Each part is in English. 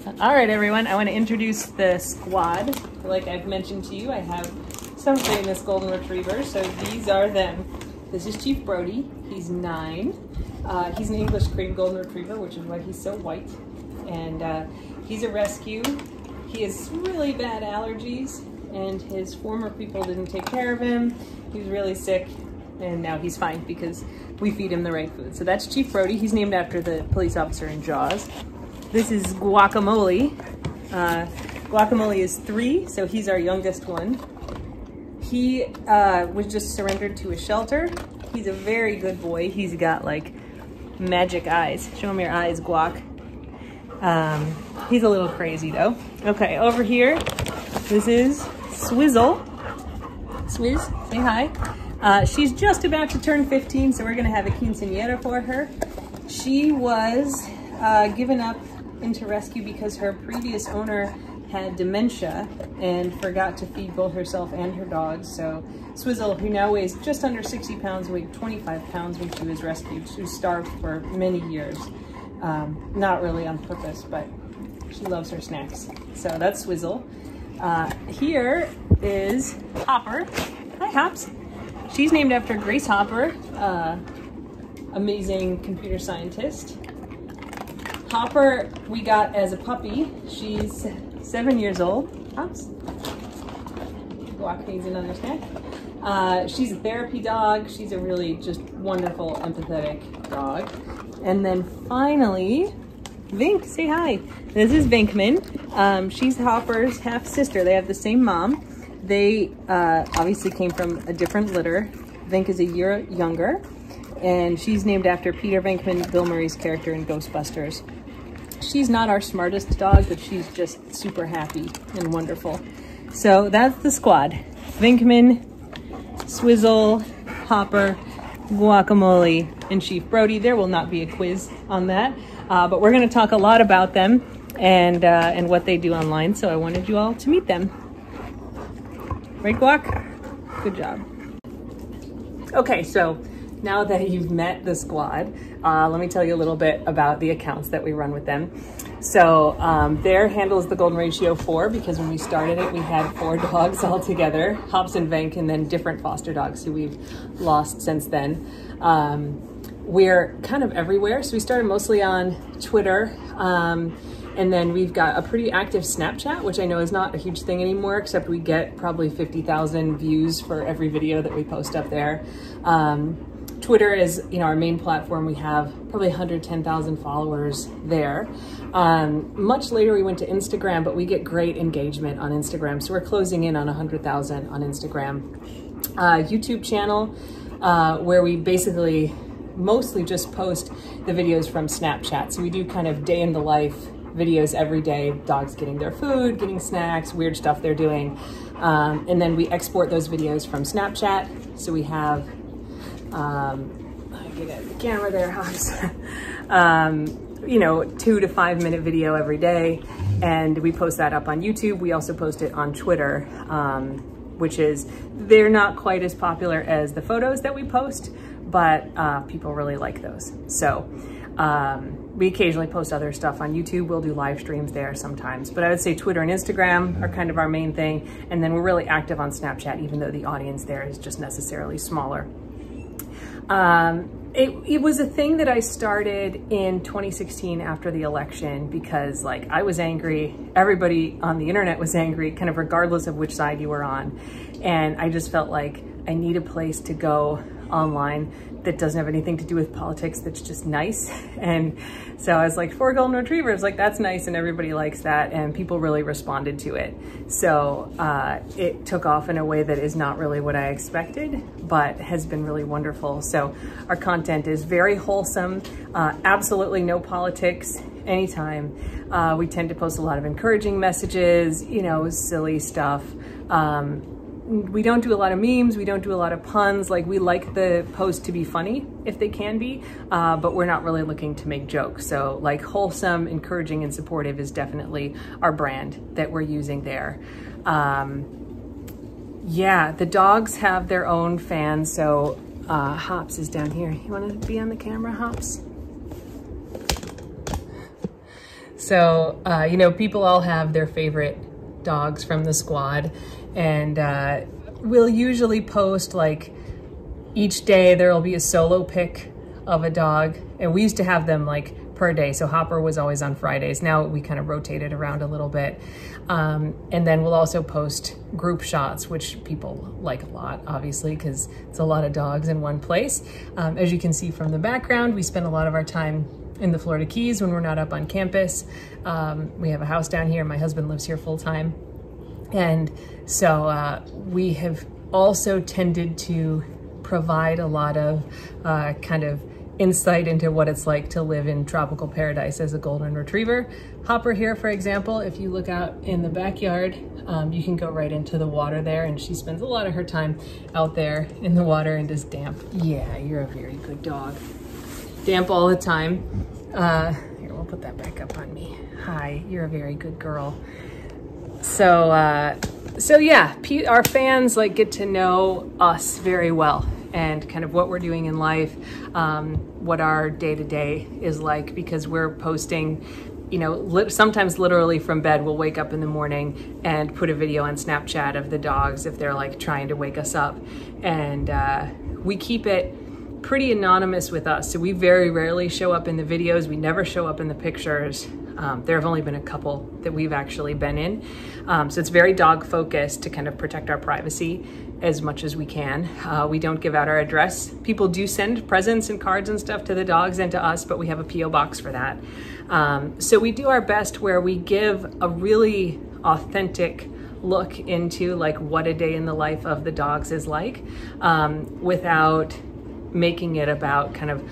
All right, everyone, I want to introduce the squad. Like I've mentioned to you, I have some famous golden retrievers, so these are them. This is Chief Brody. He's 9. He's an English cream golden retriever, which is why he's so white. And he's a rescue. He has really bad allergies, and his former people didn't take care of him. He was really sick, and now he's fine because we feed him the right food. So that's Chief Brody. He's named after the police officer in Jaws. This is Guacamole. Guacamole is 3, so he's our youngest one. He was just surrendered to a shelter. He's a very good boy. He's got like magic eyes. Show him your eyes, Guac. He's a little crazy though. Okay, over here, this is Swizzle. Swizz, say hi. She's just about to turn 15, so we're gonna have a quinceañera for her. She was given up into rescue because her previous owner had dementia and forgot to feed both herself and her dogs. So Swizzle, who now weighs just under 60 pounds, weighed 25 pounds when she was rescued. She was starved for many years. Not really on purpose, but she loves her snacks. So that's Swizzle. Here is Hopper. Hi, Hops. She's named after Grace Hopper, amazing computer scientist. Hopper we got as a puppy. She's 7 years old. Hops. Guac needs another snack. She's a therapy dog. She's a really just wonderful, empathetic dog. And then finally, Vink, say hi. This is Vinkman. She's Hopper's half sister. They have the same mom. They obviously came from a different litter. Vink is a year younger, and she's named after Peter Venkman, Bill Murray's character in Ghostbusters. She's not our smartest dog, but she's just super happy and wonderful. So that's the squad. Venkman, Swizzle, Hopper, Guacamole, and Chief Brody. There will not be a quiz on that, but we're going to talk a lot about them and what they do online, so I wanted you all to meet them. Right, Guac? Good job. Okay, so now that you've met the squad, let me tell you a little bit about the accounts that we run with them. So their handle is the Golden Ratio 4, because when we started it, we had 4 dogs all together, Hops and Venk, and then different foster dogs who we've lost since then. We're kind of everywhere. So we started mostly on Twitter, and then we've got a pretty active Snapchat, which I know is not a huge thing anymore, except we get probably 50,000 views for every video that we post up there. Twitter is, our main platform. We have probably 110,000 followers there. Much later we went to Instagram, but we get great engagement on Instagram. So we're closing in on 100,000 on Instagram. YouTube channel, where we basically mostly just post the videos from Snapchat. So we do kind of day in the life videos every day, dogs getting their food, getting snacks, weird stuff they're doing. And then we export those videos from Snapchat. So we have, I get at the camera there, Hops. 2 to 5 minute video every day. And we post that up on YouTube. We also post it on Twitter, which is, they're not quite as popular as the photos that we post, but people really like those. So we occasionally post other stuff on YouTube. We'll do live streams there sometimes, but I would say Twitter and Instagram are kind of our main thing. And then we're really active on Snapchat, even though the audience there is just necessarily smaller. It was a thing that I started in 2016 after the election, because I was angry. Everybody on the internet was angry, kind of regardless of which side you were on. And I just felt like I need a place to go online that doesn't have anything to do with politics, that's just nice. And so I was like, 4 golden retrievers, that's nice, and everybody likes that, and people really responded to it. So it took off in a way that is not really what I expected, but has been really wonderful. So our content is very wholesome, absolutely no politics anytime. We tend to post a lot of encouraging messages, silly stuff. We don't do a lot of memes. We don't do a lot of puns. We like the post to be funny if they can be, but we're not really looking to make jokes. So wholesome, encouraging, and supportive is definitely our brand that we're using there. Yeah, the dogs have their own fans. So Hops is down here. You want to be on the camera, Hops? So, you know, people all have their favorite dogs from the squad, and we'll usually post like each day there will be a solo pic of a dog, and we used to have them like per day. So Hopper was always on Fridays. Now we kind of rotated around a little bit. And then we'll also post group shots, which people like a lot, obviously, because it's a lot of dogs in one place. As you can see from the background, we spend a lot of our time in the Florida Keys when we're not up on campus. We have a house down here. My husband lives here full time. And so we have also tended to provide a lot of kind of insight into what it's like to live in tropical paradise as a golden retriever. Hopper here, for example, if you look out in the backyard, you can go right into the water there, and she spends a lot of her time out there in the water and just damp. Yeah, you're a very good dog. Damp all the time. Here, we'll put that back up on me. Hi, you're a very good girl. So, so yeah, our fans like get to know us very well, and kind of what we're doing in life, what our day-to-day is like, because we're posting, you know, sometimes literally from bed. We'll wake up in the morning and put a video on Snapchat of the dogs if they're like trying to wake us up. And we keep it pretty anonymous with us. So we very rarely show up in the videos. We never show up in the pictures. There have only been a couple that we've actually been in. So it's very dog focused to kind of protect our privacy as much as we can. We don't give out our address. People do send presents and cards and stuff to the dogs and to us, but we have a PO box for that. So we do our best where we give a really authentic look into like what a day in the life of the dogs is like, without making it about kind of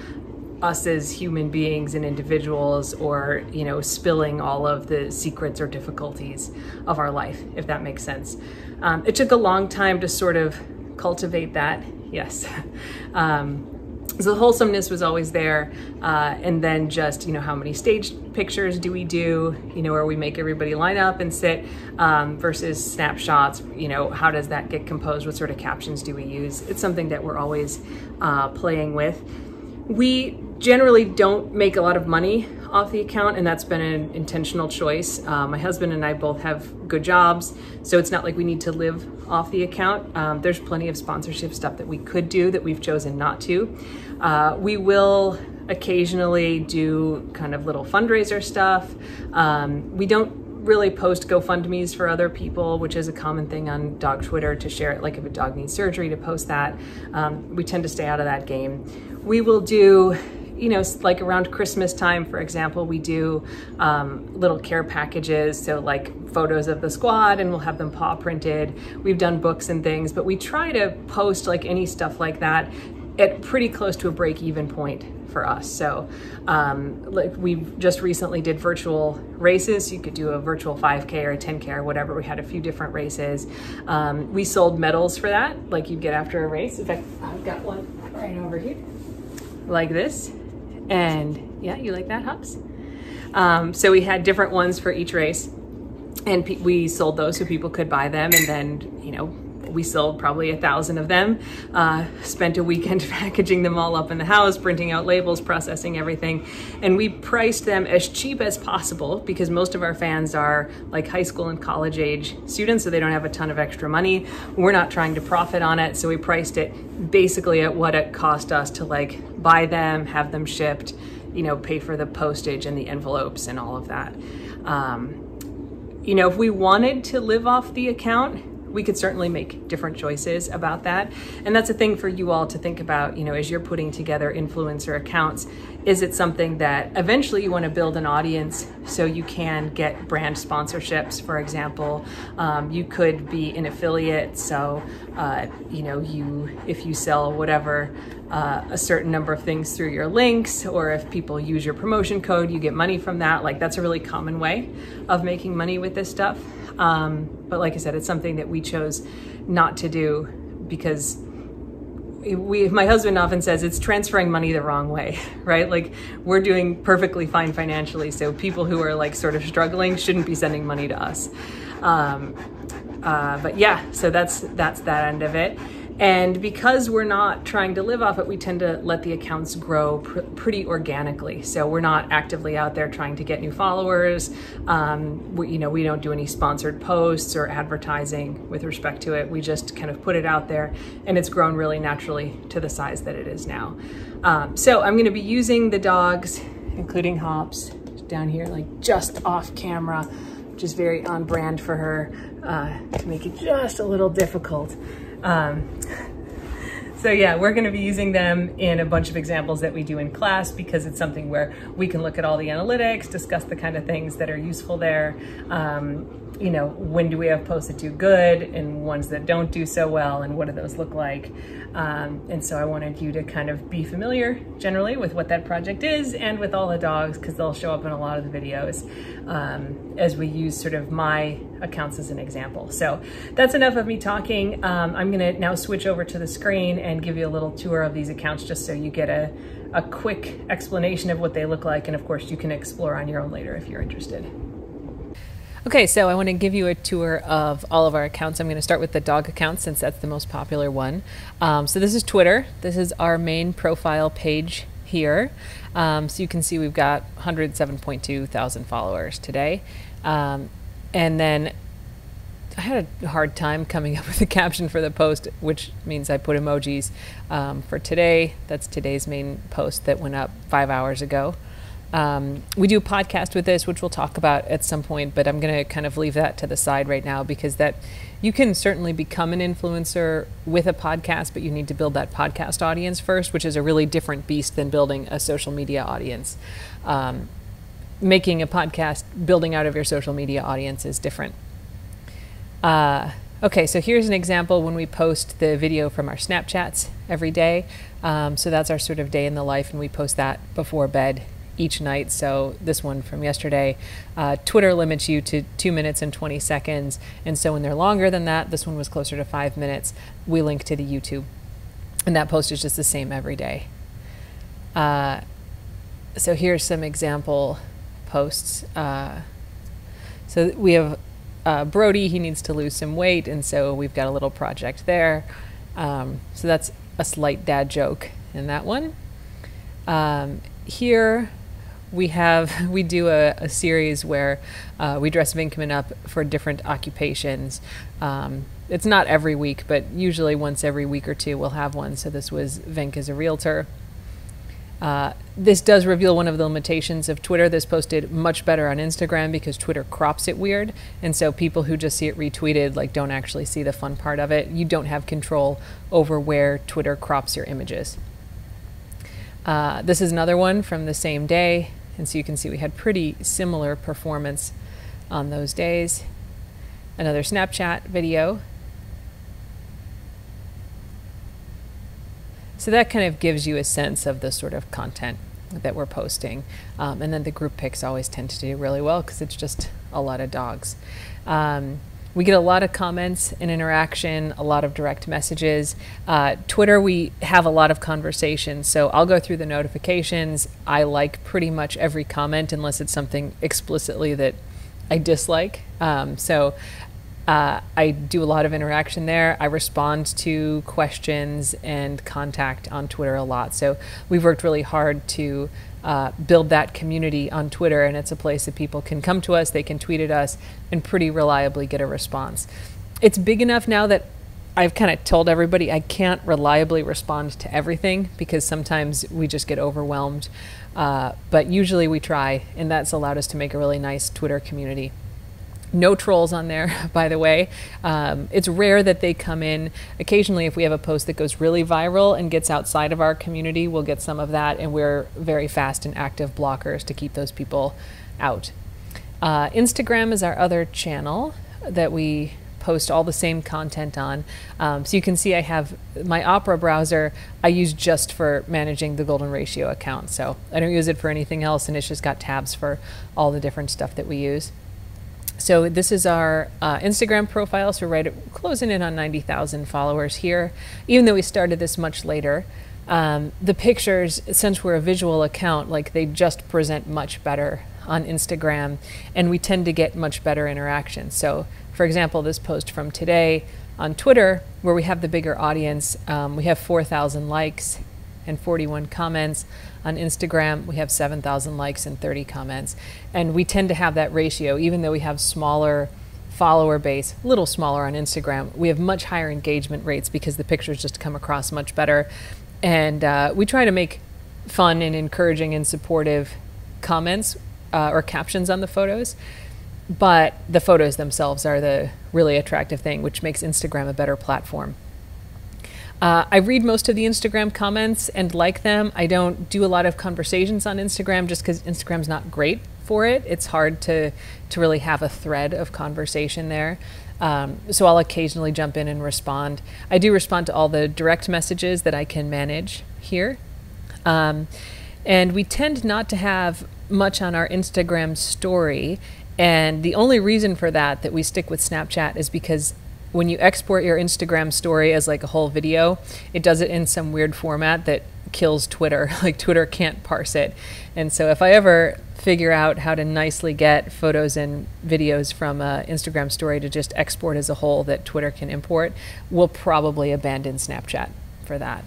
us as human beings and individuals, or, you know, spilling all of the secrets or difficulties of our life, if that makes sense. It took a long time to sort of cultivate that, yes. So the wholesomeness was always there, and then just, you know, how many staged pictures do we do, you know, where we make everybody line up and sit, versus snapshots, you know, how does that get composed, what sort of captions do we use? It's something that we're always playing with. We generally don't make a lot of money off the account, and that's been an intentional choice. My husband and I both have good jobs, so it's not like we need to live off the account. There's plenty of sponsorship stuff that we could do that we've chosen not to. We will occasionally do kind of little fundraiser stuff. We don't really post GoFundMes for other people, which is a common thing on dog Twitter, to share it, like if a dog needs surgery, to post that. We tend to stay out of that game. We will do, you know, like around Christmas time, for example, we do little care packages. So like photos of the squad, and we'll have them paw printed. We've done books and things, but we try to post like any stuff like that at pretty close to a break-even point for us. So like we just recently did virtual races. You could do a virtual 5K or a 10K or whatever. We had a few different races. We sold medals for that, like you'd get after a race. In fact, I've got one right over here, like this. And yeah, you like that, Hops? So we had different ones for each race, and we sold those so people could buy them. And then, you know, we sold probably 1,000 of them, spent a weekend packaging them all up in the house, printing out labels, processing everything. And we priced them as cheap as possible, because most of our fans are like high school and college age students, so they don't have a ton of extra money. We're not trying to profit on it. So we priced it basically at what it cost us to like buy them, have them shipped, you know, pay for the postage and the envelopes and all of that. You know, if we wanted to live off the account, we could certainly make different choices about that. And that's a thing for you all to think about, you know, as you're putting together influencer accounts. Is it something that eventually you want to build an audience so you can get brand sponsorships, for example? You could be an affiliate. So, you know, if you sell whatever, a certain number of things through your links, or if people use your promotion code, you get money from that. Like, that's a really common way of making money with this stuff. But like I said, it's something that we chose not to do, because my husband often says it's transferring money the wrong way, right? Like, we're doing perfectly fine financially, so people who are like sort of struggling shouldn't be sending money to us. But yeah, so that's that end of it. And because we're not trying to live off it, we tend to let the accounts grow pretty organically. So we're not actively out there trying to get new followers. We don't do any sponsored posts or advertising with respect to it. We just kind of put it out there, and it's grown really naturally to the size that it is now. So I'm gonna be using the dogs, including Hops, down here, like just off camera, which is very on brand for her, to make it just a little difficult. So yeah, we're going to be using them in a bunch of examples that we do in class, because it's something where we can look at all the analytics, discuss the kind of things that are useful there. When do we have posts that do good and ones that don't do so well, and what do those look like? And so I wanted you to kind of be familiar generally with what that project is and with all the dogs, because they'll show up in a lot of the videos as we use sort of my accounts as an example. So that's enough of me talking. I'm gonna now switch over to the screen and give you a little tour of these accounts, just so you get a quick explanation of what they look like. And of course you can explore on your own later if you're interested. Okay, so I want to give you a tour of all of our accounts. I'm going to start with the dog account, since that's the most popular one. So this is Twitter. This is our main profile page here. So you can see we've got 107.2 thousand followers today. And then I had a hard time coming up with a caption for the post, which means I put emojis for today. That's today's main post that went up 5 hours ago. We do a podcast with this, which we'll talk about at some point, but I'm going to kind of leave that to the side right now, because that you can certainly become an influencer with a podcast, but you need to build that podcast audience first, which is a really different beast than building a social media audience. Making a podcast, building out of your social media audience is different. Okay, so here's an example when we post the video from our Snapchats every day. So that's our sort of day in the life, and we post that before bed each night. So this one from yesterday, Twitter limits you to 2 minutes and 20 seconds. And so when they're longer than that, this one was closer to 5 minutes, we link to the YouTube. And that post is just the same every day. So here's some example posts. So we have Brody, he needs to lose some weight. And so we've got a little project there. So that's a slight dad joke in that one. Here we do a series where we dress Vinkman up for different occupations. It's not every week, but usually once every week or two we'll have one. So this was Vink as a realtor. This does reveal one of the limitations of Twitter. This posted much better on Instagram because Twitter crops it weird. And so people who just see it retweeted don't actually see the fun part of it. You don't have control over where Twitter crops your images. This is another one from the same day, and so you can see we had pretty similar performance on those days. Another Snapchat video. So that kind of gives you a sense of the sort of content that we're posting. And then the group pics always tend to do really well because it's just a lot of dogs. We get a lot of comments and interaction, a lot of direct messages. Twitter, we have a lot of conversations, so I'll go through the notifications. I like pretty much every comment unless it's something explicitly that I dislike. I do a lot of interaction there. I respond to questions and contact on Twitter a lot. So we've worked really hard to build that community on Twitter, and it's a place that people can come to us, they can tweet at us, and pretty reliably get a response. It's big enough now that I've kind of told everybody I can't reliably respond to everything because sometimes we just get overwhelmed. But usually we try, and that's allowed us to make a really nice Twitter community. No trolls on there, by the way. It's rare that they come in. Occasionally, if we have a post that goes really viral and gets outside of our community, we'll get some of that, and we're very fast and active blockers to keep those people out. Instagram is our other channel that we post all the same content on. So you can see I have my Opera browser I use just for managing the Golden Ratio account. So I don't use it for anything else, and it's just got tabs for all the different stuff that we use. So this is our Instagram profile. So we're closing in on 90,000 followers here, even though we started this much later. The pictures, since we're a visual account, they just present much better on Instagram, and we tend to get much better interaction. So for example, this post from today, On Twitter, where we have the bigger audience, we have 4,000 likes and 41 comments. On Instagram, we have 7,000 likes and 30 comments. And we tend to have that ratio, even though we have smaller follower base, a little smaller on Instagram, we have much higher engagement rates because the pictures just come across much better. And we try to make fun and encouraging and supportive comments or captions on the photos. But the photos themselves are the really attractive thing, which makes Instagram a better platform. I read most of the Instagram comments and like them. I don't do a lot of conversations on Instagram just because Instagram's not great for it. It's hard to really have a thread of conversation there. So I'll occasionally jump in and respond. I do respond to all the direct messages that I can manage here. And we tend not to have much on our Instagram story. And the only reason for that we stick with Snapchat is because when you export your Instagram story as like a whole video, it does it in some weird format that kills Twitter. Like Twitter can't parse it. And so if I ever figure out how to nicely get photos and videos from Instagram story to just export as a whole that Twitter can import, we'll probably abandon Snapchat for that.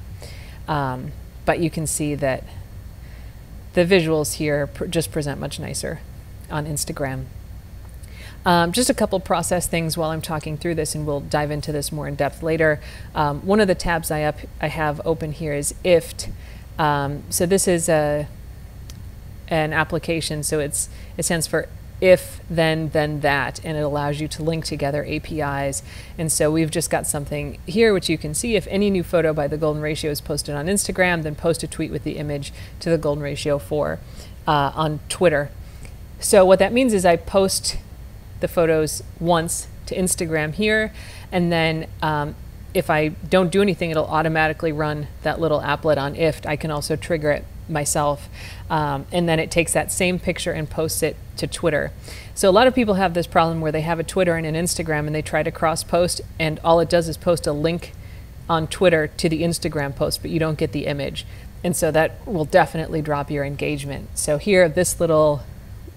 But you can see that the visuals here just present much nicer on Instagram. Just a couple process things while I'm talking through this, and we'll dive into this more in depth later. One of the tabs I have open here is Ifft. So this is an application, so it stands for if, then that, and it allows you to link together APIs. And so we've just got something here which you can see. If any new photo by the Golden Ratio is posted on Instagram, then post a tweet with the image to the Golden Ratio 4 on Twitter. So what that means is I post the photos once to Instagram here, and then if I don't do anything, it'll automatically run that little applet on Ifft. I can also trigger it myself, and then it takes that same picture and posts it to Twitter. So a lot of people have this problem where they have a Twitter and an Instagram and they try to cross post, and all it does is post a link on Twitter to the Instagram post, but you don't get the image. And so that will definitely drop your engagement. So here, this little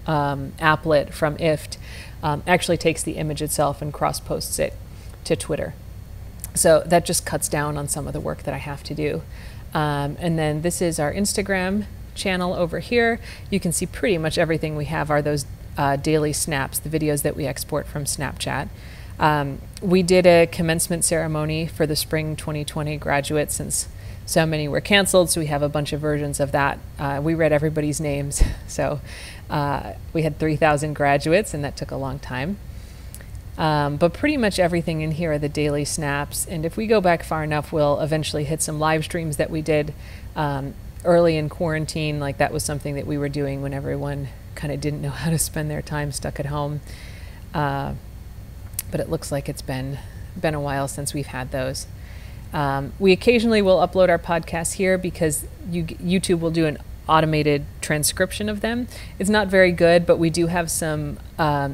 applet from Ifft actually takes the image itself and cross posts it to Twitter. So that just cuts down on some of the work that I have to do. And then this is our Instagram channel over here. You can see pretty much everything we have are those daily snaps, the videos that we export from Snapchat. We did a commencement ceremony for the spring 2020 graduates since so many were canceled, so we have a bunch of versions of that. We read everybody's names, so we had 3,000 graduates, and that took a long time. But pretty much everything in here are the daily snaps, and if we go back far enough, we'll eventually hit some live streams that we did early in quarantine. Like that was something that we were doing when everyone kind of didn't know how to spend their time stuck at home. But it looks like it's been a while since we've had those. We occasionally will upload our podcasts here because YouTube will do an automated transcription of them. It's not very good, but we do have some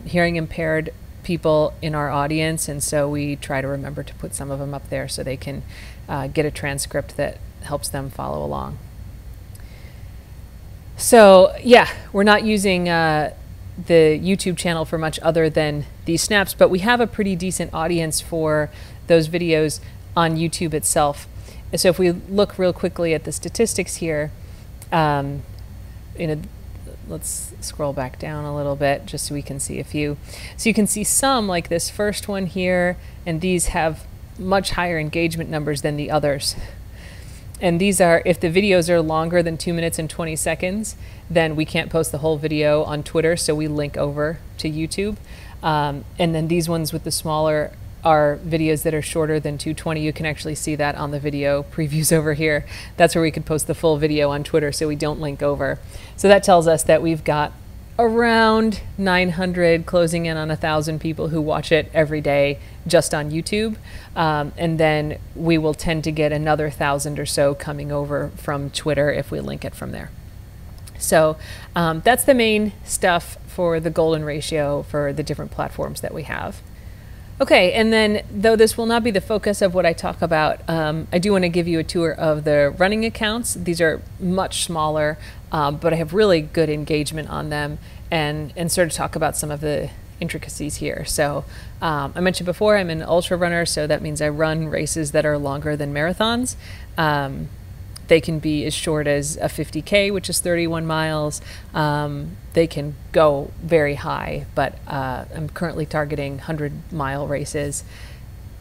hearing impaired people in our audience, and so we try to remember to put some of them up there so they can get a transcript that helps them follow along. So yeah, we're not using the YouTube channel for much other than these snaps, but we have a pretty decent audience for those videos on YouTube itself. So if we look real quickly at the statistics here, let's scroll back down a little bit just so we can see a few. So you can see some, like this first one here, and these have much higher engagement numbers than the others. And these are, if the videos are longer than 2 minutes and 20 seconds, then we can't post the whole video on Twitter, so we link over to YouTube. And then these ones with the smaller are videos that are shorter than 220. You can actually see that on the video previews over here. That's where we could post the full video on Twitter, so we don't link over. So that tells us that we've got around 900, closing in on 1,000 people who watch it every day just on YouTube. And then we will tend to get another 1,000 or so coming over from Twitter if we link it from there. So that's the main stuff for the Golden Ratio for the different platforms that we have. Okay, and then though this will not be the focus of what I talk about, I do want to give you a tour of the running accounts. These are much smaller, but I have really good engagement on them, and sort of talk about some of the intricacies here. So I mentioned before, I'm an ultra runner, so that means I run races that are longer than marathons. They can be as short as a 50K, which is 31 miles. They can go very high, but I'm currently targeting 100-mile races,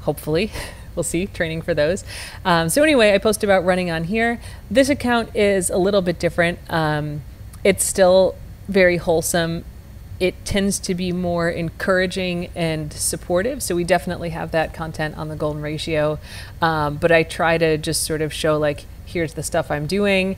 hopefully. We'll see, training for those. So anyway, I post about running on here. This account is a little bit different. It's still very wholesome. It tends to be more encouraging and supportive. So we definitely have that content on the Golden Ratio. But I try to just sort of show, like, here's the stuff I'm doing.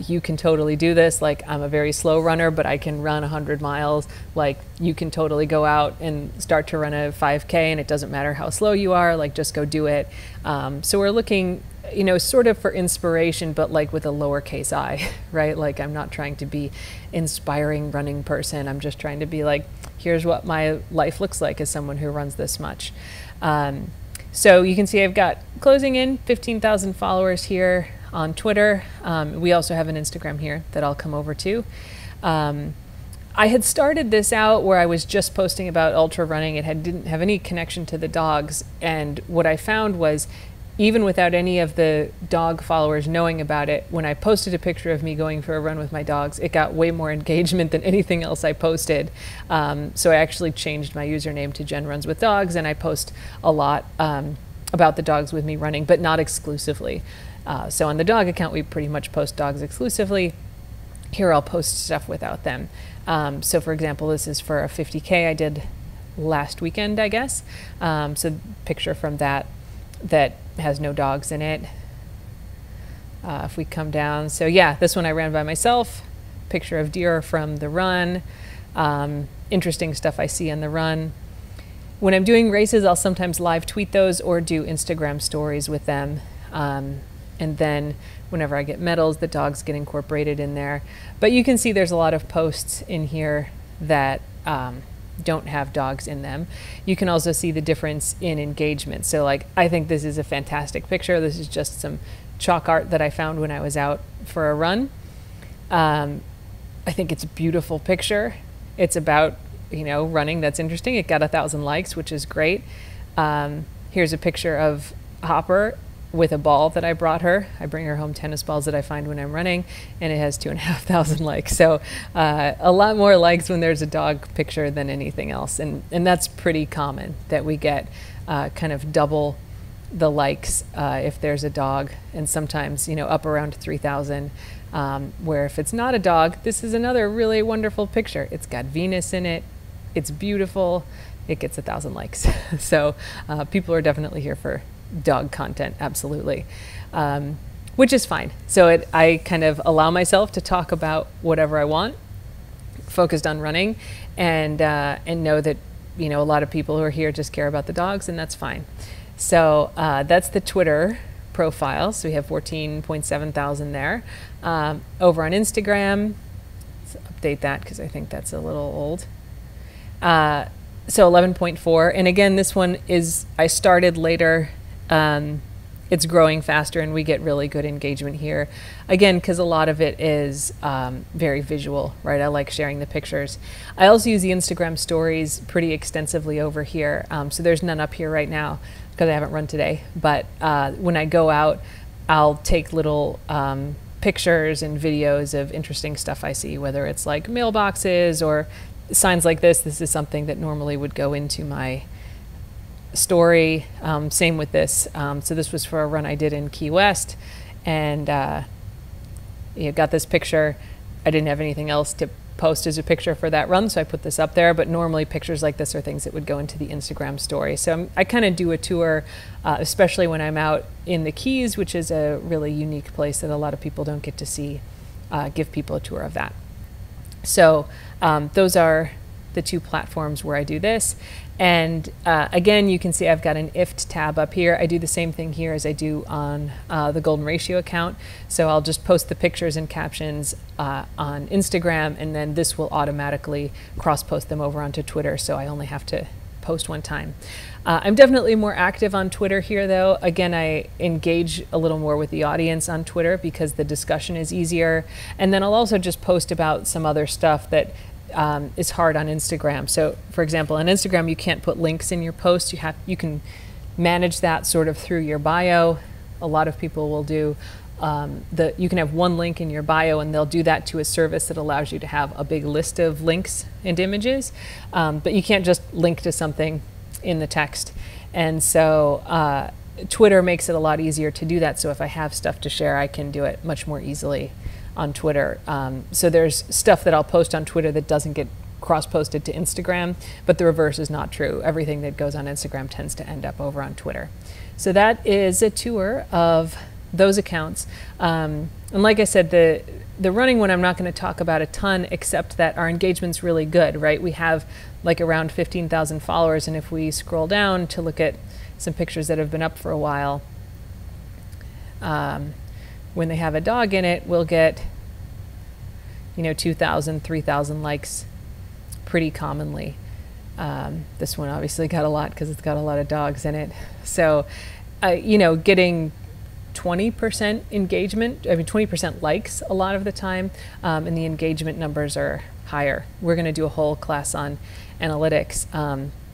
You can totally do this. Like, I'm a very slow runner, but I can run 100 miles. Like, you can totally go out and start to run a 5K, and it doesn't matter how slow you are. Like, just go do it. So we're looking, you know, sort of for inspiration, but like with a lowercase I, right? Like, I'm not trying to be inspiring running person. I'm just trying to be like, here's what my life looks like as someone who runs this much. So you can see I've got closing in 15,000 followers here on Twitter. We also have an Instagram here that I'll come over to. I had started this out where I was just posting about ultra running. It didn't have any connection to the dogs. And what I found was, even without any of the dog followers knowing about it, when I posted a picture of me going for a run with my dogs, it got way more engagement than anything else I posted. So I actually changed my username to Jen Runs with Dogs, and I post a lot about the dogs with me running, but not exclusively. So on the dog account, we pretty much post dogs exclusively. Here I'll post stuff without them. So for example, this is for a 50K I did last weekend, I guess. So picture from that has no dogs in it. If we come down, so yeah, this one I ran by myself. Picture of deer from the run. Interesting stuff I see on the run. When I'm doing races, I'll sometimes live tweet those or do Instagram stories with them. And then whenever I get medals, the dogs get incorporated in there. But you can see there's a lot of posts in here that don't have dogs in them. You can also see the difference in engagement. So like, I think this is a fantastic picture. This is just some chalk art that I found when I was out for a run. I think it's a beautiful picture. It's about, you know, running. That's interesting. It got 1,000 likes, which is great. Here's a picture of Hopper with a ball that I brought her. I bring her home tennis balls that I find when I'm running, and it has 2,500 likes. So a lot more likes when there's a dog picture than anything else. And that's pretty common that we get kind of double the likes if there's a dog, and sometimes, you know, up around 3,000. Where if it's not a dog, this is another really wonderful picture. It's got Venus in it. It's beautiful. It gets 1,000 likes. So people are definitely here for dog content, absolutely, which is fine. So I kind of allow myself to talk about whatever I want, focused on running, and know that, you know, a lot of people who are here just care about the dogs, and that's fine. So that's the Twitter profile. So we have 14.7 thousand there. Over on Instagram, let's update that because I think that's a little old. So 11.4, and again, this one is, I started later. It's growing faster, and we get really good engagement here. Again, because a lot of it is very visual, right? I like sharing the pictures. I also use the Instagram stories pretty extensively over here. So there's none up here right now because I haven't run today. But when I go out, I'll take little pictures and videos of interesting stuff I see, whether it's like mailboxes or signs like this. This is something that normally would go into my story. Same with this. So this was for a run I did in Key West, and you got this picture. I didn't have anything else to post as a picture for that run, so I put this up there. But normally pictures like this are things that would go into the Instagram story. So I kind of do a tour, especially when I'm out in the Keys, which is a really unique place that a lot of people don't get to see. Give people a tour of that. So those are the two platforms where I do this. And again, you can see I've got an Ifft tab up here. I do the same thing here as I do on the Golden Ratio account. So I'll just post the pictures and captions on Instagram, and then this will automatically cross-post them over onto Twitter, so I only have to post one time. I'm definitely more active on Twitter here, though. Again, I engage a little more with the audience on Twitter because the discussion is easier. And then I'll also just post about some other stuff that is hard on Instagram. So for example, on Instagram, you can't put links in your post. You can manage that sort of through your bio. A lot of people will do you can have one link in your bio, and they'll do that to a service that allows you to have a big list of links and images, but you can't just link to something in the text. And so Twitter makes it a lot easier to do that. So if I have stuff to share, I can do it much more easily on Twitter. So there's stuff that I'll post on Twitter that doesn't get cross-posted to Instagram, but the reverse is not true. Everything that goes on Instagram tends to end up over on Twitter. So that is a tour of those accounts. And like I said, the running one I'm not going to talk about a ton, except that our engagement's really good, right? We have like around 15,000 followers, and if we scroll down to look at some pictures that have been up for a while, when they have a dog in it, we'll get 2,000, 3,000 likes pretty commonly. This one obviously got a lot because it's got a lot of dogs in it. So, getting 20% engagement, 20% likes a lot of the time, and the engagement numbers are higher. We're going to do a whole class on analytics,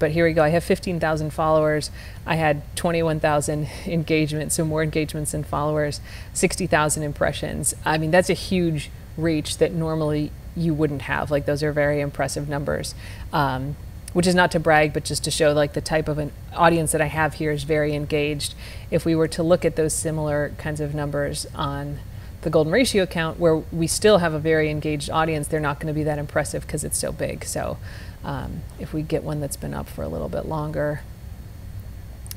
but here we go. I have 15,000 followers. I had 21,000 engagements, so more engagements than followers, 60,000 impressions. I mean, that's a huge reach that normally you wouldn't have. Like, those are very impressive numbers. Which is not to brag, but just to show like the type of an audience that I have here is very engaged. If we were to look at those similar kinds of numbers on the golden ratio account, where we still have a very engaged audience, they're not going to be that impressive because it's so big. So if we get one that's been up for a little bit longer,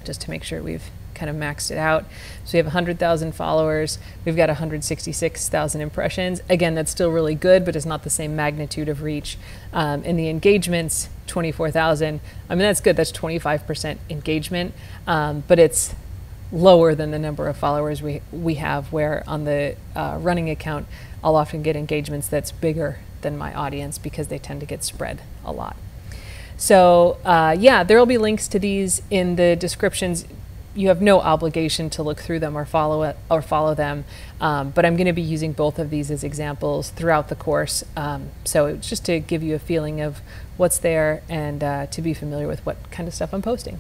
just to make sure we've kind of maxed it out. So we have 100,000 followers. We've got 166,000 impressions. Again, that's still really good, but it's not the same magnitude of reach. And the engagements, 24,000. I mean, that's good. That's 25% engagement, but it's lower than the number of followers we have, where on the running account, I'll often get engagements that's bigger than my audience because they tend to get spread a lot. So yeah, there will be links to these in the descriptions. You have no obligation to look through them or follow them, but I'm going to be using both of these as examples throughout the course. So it's just to give you a feeling of what's there and to be familiar with what kind of stuff I'm posting.